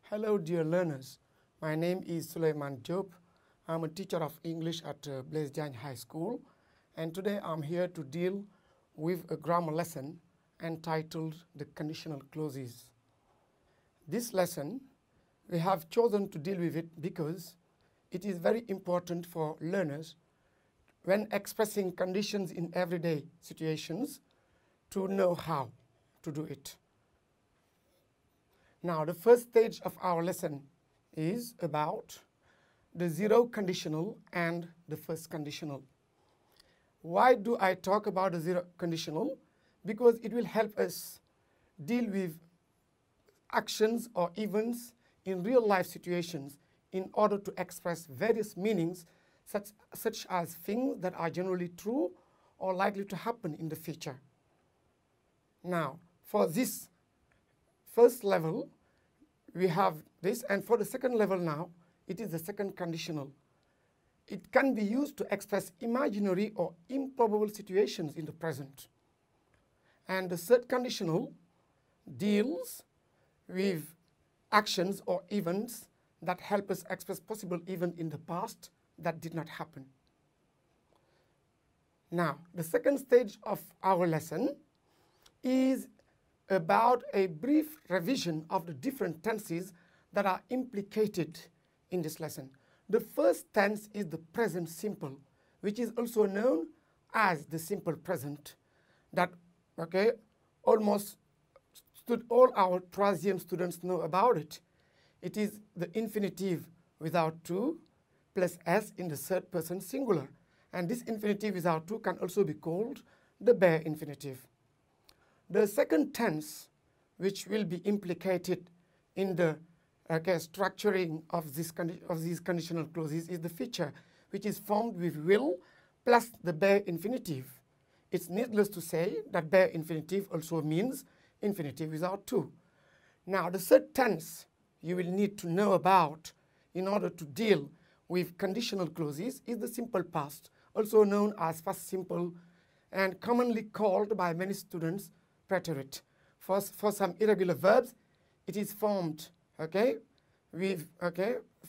Hello dear learners, my name is Suleiman Diop. I'm a teacher of English at Blaise Diagne High School, and today I'm here to deal with a grammar lesson entitled the conditional clauses. This lesson, we have chosen to deal with it because it is very important for learners when expressing conditions in everyday situations to know how to do it. Now, the first stage of our lesson is about the zero conditional and the first conditional. Why do I talk about the zero conditional? Because it will help us deal with actions or events in real life situations in order to express various meanings such as things that are generally true or likely to happen in the future. Now, for this first level, we have this, and for the second level now, it is the second conditional. It can be used to express imaginary or improbable situations in the present. And the third conditional deals with actions or events that help us express possible events in the past that did not happen. Now, the second stage of our lesson is about a brief revision of the different tenses that are implicated in this lesson. The first tense is the present simple, which is also known as the simple present, that almost all our Troisième students know about it. It is the infinitive without to plus s in the third person singular. And this infinitive without to can also be called the bare infinitive. The second tense, which will be implicated in the structuring of these conditional clauses, is the feature, which is formed with will plus the bare infinitive. It's needless to say that bare infinitive also means infinitive without to. Now, the third tense you will need to know about in order to deal with conditional clauses is the simple past, also known as past simple and commonly called by many students preterite. For some irregular verbs, it is formed,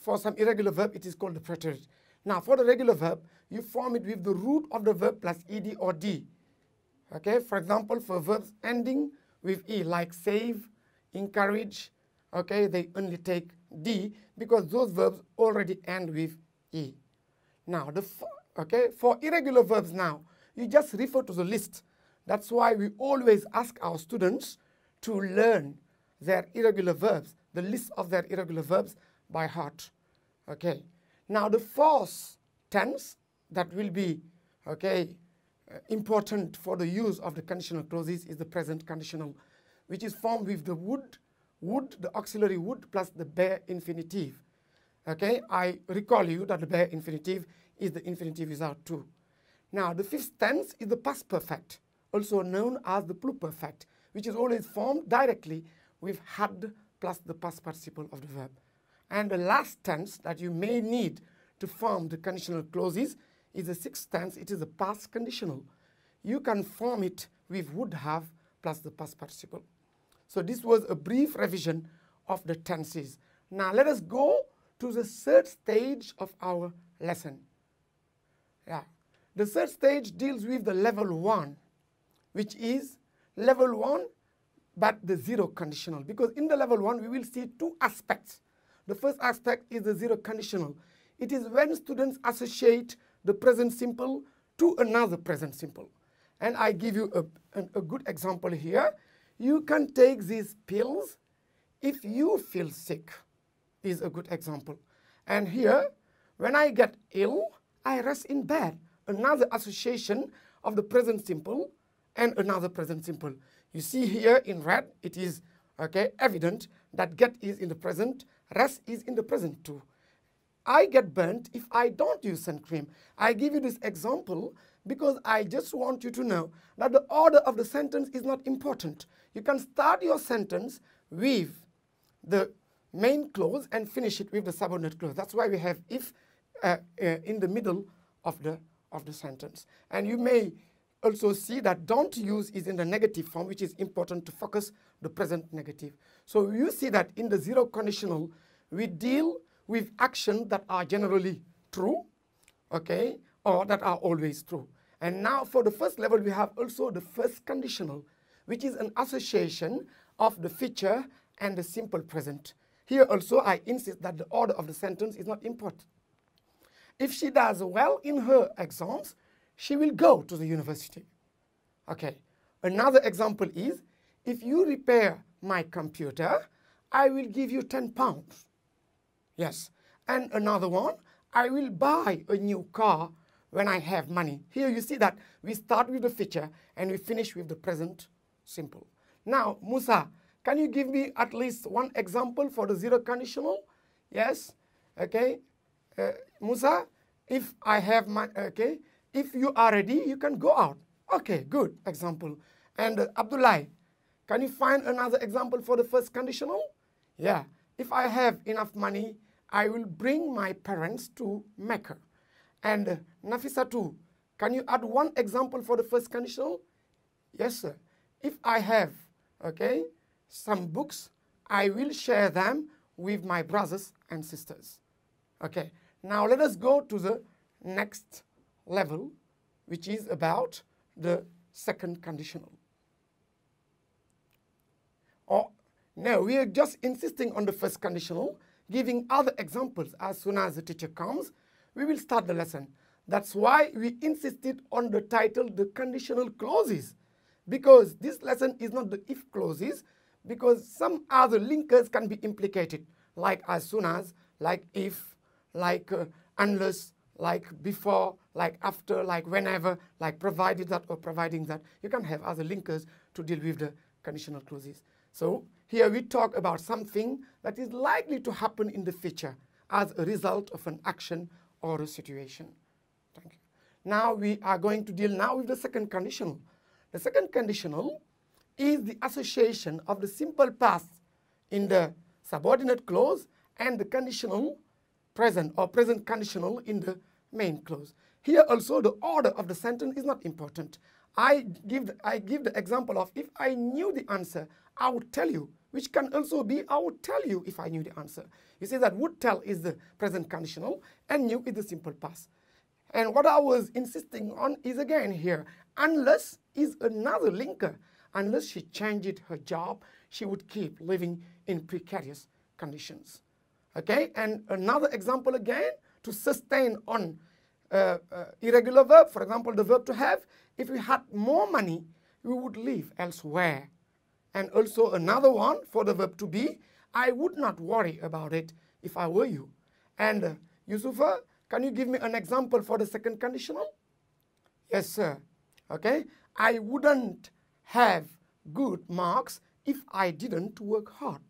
for some irregular verb, it is called the preterite. Now, for the regular verb, you form it with the root of the verb plus ed or d. For example, for verbs ending with e, like save, encourage, they only take d because those verbs already end with e. Now, for irregular verbs now, you just refer to the list. That's why we always ask our students to learn their irregular verbs, the list of their irregular verbs by heart. Now, the fourth tense that will be important for the use of the conditional clauses is the present conditional, which is formed with the would, the auxiliary would plus the bare infinitive. I recall you that the bare infinitive is the infinitive without to. Now, the fifth tense is the past perfect, also known as the pluperfect, which is always formed directly with had plus the past participle of the verb. And the last tense that you may need to form the conditional clauses is the sixth tense. It is the past conditional. You can form it with would have plus the past participle. So this was a brief revision of the tenses. Now let us go to the third stage of our lesson. The third stage deals with the level 1, which is level 1 but the zero conditional, because in the level 1 we will see two aspects. The first aspect is the zero conditional. It is when students associate the present simple to another present simple. And I give you a good example here. You can take these pills if you feel sick, is a good example. And here, when I get ill, I rest in bed. Another association of the present simple and another present simple. You see here in red, it is evident that get is in the present, rest is in the present too. I get burnt if I don't use sun cream. I give you this example because I just want you to know that the order of the sentence is not important. You can start your sentence with the main clause and finish it with the subordinate clause. That's why we have if in the middle of the sentence. And you may also see that don't use is in the negative form, which is important to focus the present negative. So you see that in the zero conditional, we deal with actions that are generally true, okay, or that are always true. And now for the first level, we have also the first conditional, which is an association of the future and the simple present. Here also, I insist that the order of the sentence is not important. If she does well in her exams, she will go to the university. Okay. Another example is, if you repair my computer, I will give you 10 pounds. Yes. And another one, I will buy a new car when I have money. Here you see that we start with the future and we finish with the present simple. Now, Musa, can you give me at least one example for the zero conditional? Yes. Okay. Musa, if I have my, okay, if you are ready, you can go out. Okay, good example. And Abdullah, can you find another example for the first conditional? Yeah. If I have enough money, I will bring my parents to Mecca. And Nafisa too, can you add one example for the first conditional? Yes, sir. If I have, okay, some books, I will share them with my brothers and sisters. Okay. Now let us go to the next level, which is about the second conditional. Or no, we are just insisting on the first conditional, giving other examples as soon as the teacher comes. We will start the lesson. That's why we insisted on the title, the conditional clauses, because this lesson is not the if clauses, because some other linkers can be implicated, like as soon as, like if, like unless, like before, like after, like whenever, like provided that or providing that. You can have other linkers to deal with the conditional clauses. So here we talk about something that is likely to happen in the future as a result of an action or a situation. Thank you. Now we are going to deal now with the second conditional. The second conditional is the association of the simple past in the subordinate clause and the conditional present or present conditional in the main clause. Here also the order of the sentence is not important. I give the example of if I knew the answer, I would tell you, which can also be I would tell you if I knew the answer. You see that would tell is the present conditional and knew is the simple past. And what I was insisting on is again here, unless is another linker. Unless she changed her job, she would keep living in precarious conditions. Okay, and another example again, to sustain on irregular verb, for example, the verb to have, if we had more money, we would live elsewhere. And also another one for the verb to be, I would not worry about it if I were you. And Yusufa, can you give me an example for the second conditional? Yes, sir. Okay, I wouldn't have good marks if I didn't work hard.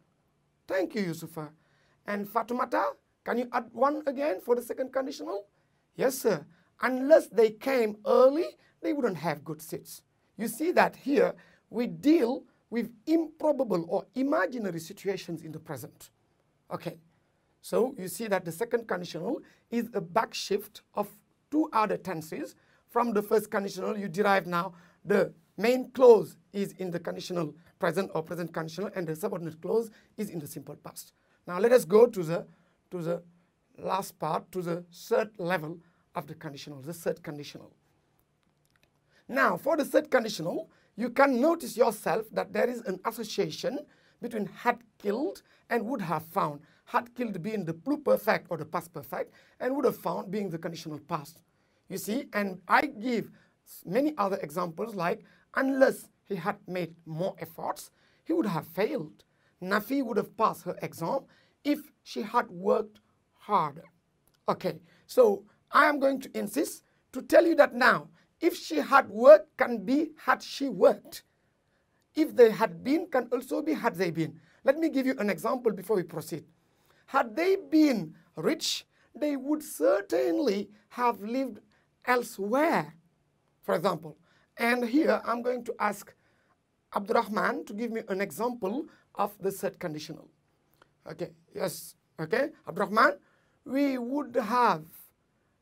Thank you, Yusufa. And Fatumata, can you add one again for the second conditional? Yes, sir. Unless they came early, they wouldn't have good seats. You see that here we deal with improbable or imaginary situations in the present. Okay, so you see that the second conditional is a backshift of two other tenses. From the first conditional, you derive now the main clause is in the conditional present or present conditional, and the subordinate clause is in the simple past. Now let us go to the last part, to the third level of the conditional, the third conditional. Now for the third conditional, you can notice yourself that there is an association between had killed and would have found. Had killed being the pluperfect or the past perfect, and would have found being the conditional past. You see, and I give many other examples like unless he had made more efforts, he would have failed. Nafi would have passed her exam if she had worked harder. Okay, so I am going to insist to tell you that now, if she had worked can be had she worked. If they had been can also be had they been. Let me give you an example before we proceed. Had they been rich, they would certainly have lived elsewhere, for example. And here I'm going to ask Abdurrahman to give me an example of the third conditional. Okay, yes, okay, Abdurrahman, we would have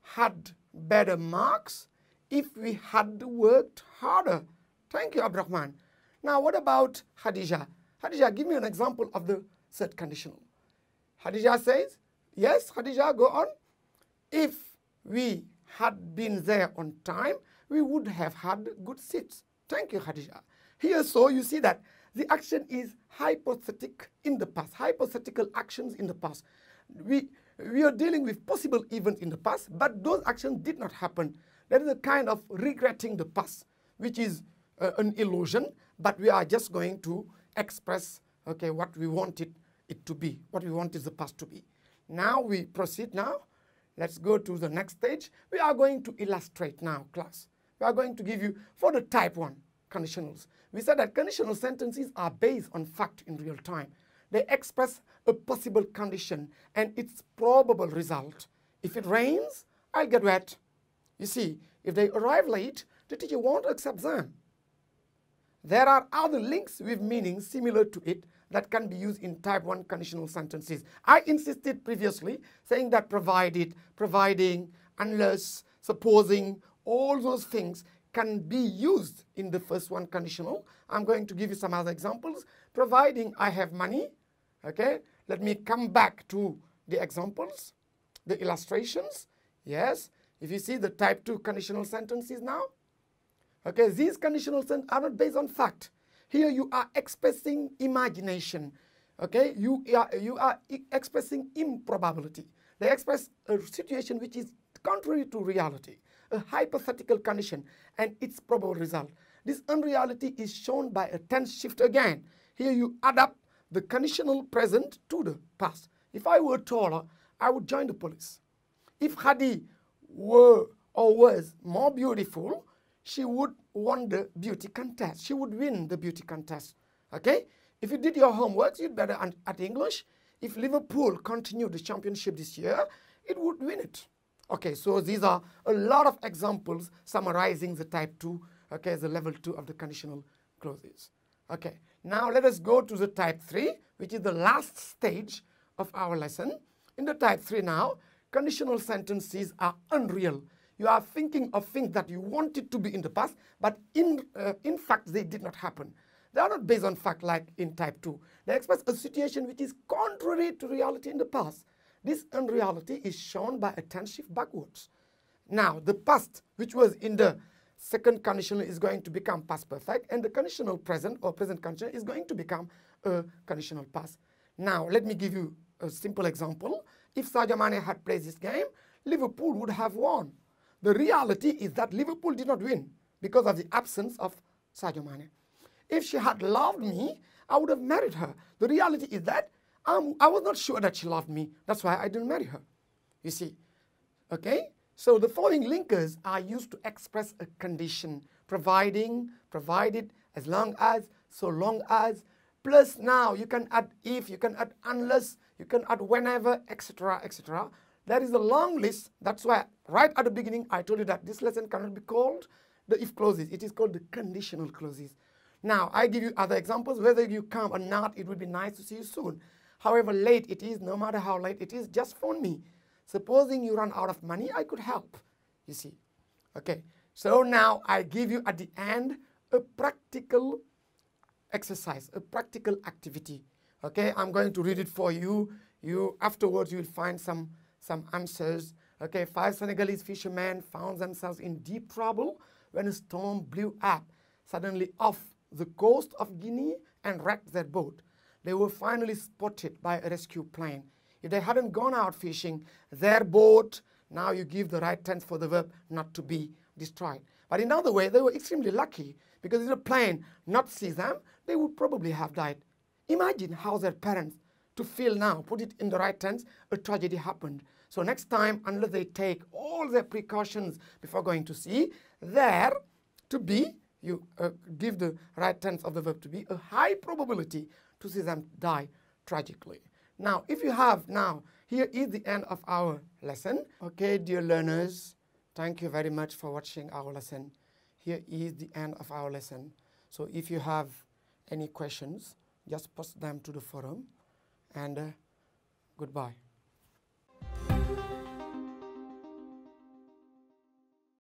had better marks if we had worked harder. Thank you, Abdurrahman. Now, what about Khadija? Khadija, give me an example of the set conditional. Khadija says, yes, Khadija, go on. If we had been there on time, we would have had good seats. Thank you, Khadija. Here, so you see that the action is hypothetical in the past, hypothetical actions in the past. We are dealing with possible events in the past, but those actions did not happen. There is a kind of regretting the past, which is an illusion, but we are just going to express, okay, what we wanted it to be, what we wanted the past to be. Now we proceed now. Let's go to the next stage. We are going to illustrate now, class. We are going to give you, for the type 1 conditionals. We said that conditional sentences are based on fact in real time. They express a possible condition and its probable result. If it rains, I'll get wet. You see, if they arrive late, the teacher won't accept them. There are other links with meanings similar to it that can be used in type 1 conditional sentences. I insisted previously saying that provided, providing, unless, supposing, all those things can be used in the first one conditional. I'm going to give you some other examples. Providing I have money, okay? Let me come back to the examples, the illustrations. Yes, if you see the type 2 conditional sentences now, okay, these conditional sentences are not based on fact. Here you are expressing imagination, okay? You are expressing improbability. They express a situation which is contrary to reality, a hypothetical condition and its probable result. This unreality is shown by a tense shift again. Here you adapt the conditional present to the past. If I were taller, I would join the police. If Hadi were or was more beautiful, she would win the beauty contest. She would win the beauty contest. Okay? If you did your homework, you'd better at English. If Liverpool continued the championship this year, it would win it. Okay, so these are a lot of examples summarizing the type 2, okay, the level 2 of the conditional clauses. Okay, now let us go to the type 3, which is the last stage of our lesson. In the type 3 now, conditional sentences are unreal. You are thinking of things that you wanted to be in the past, but in fact, they did not happen. They are not based on fact like in type 2. They express a situation which is contrary to reality in the past. This unreality is shown by a tense shift backwards. Now, the past, which was in the second conditional, is going to become past perfect, and the conditional present or present conditional is going to become a conditional past. Now, let me give you a simple example. If Sadio Mane had played this game, Liverpool would have won. The reality is that Liverpool did not win because of the absence of Sadio Mane. If she had loved me, I would have married her. The reality is that I was not sure that she loved me. That's why I didn't marry her. You see, okay? So the following linkers are used to express a condition. Providing, provided, as long as, so long as. Plus now you can add if, you can add unless, you can add whenever, etc., etc. There is a long list. That's why right at the beginning I told you that this lesson cannot be called the if clauses. It is called the conditional clauses. Now I give you other examples. Whether you come or not, it would be nice to see you soon. However late it is, no matter how late it is, just phone me. Supposing you run out of money, I could help, you see. Okay, so now I give you at the end a practical exercise, a practical activity. Okay, I'm going to read it for you. Afterwards you will find some answers. Okay, 5 Senegalese fishermen found themselves in deep trouble when a storm blew up suddenly off the coast of Guinea and wrecked their boat. They were finally spotted by a rescue plane. If they hadn't gone out fishing, their boat, now you give the right tense for the verb not to be destroyed. But in other way, they were extremely lucky because if the plane not see them, they would probably have died. Imagine how their parents to feel now, put it in the right tense, a tragedy happened. So next time, unless they take all their precautions before going to sea, there to be, you give the right tense of the verb to be, a high probability to see them die tragically. Now, if you have now, here is the end of our lesson. Okay, dear learners, thank you very much for watching our lesson. Here is the end of our lesson. So if you have any questions, just post them to the forum, and goodbye.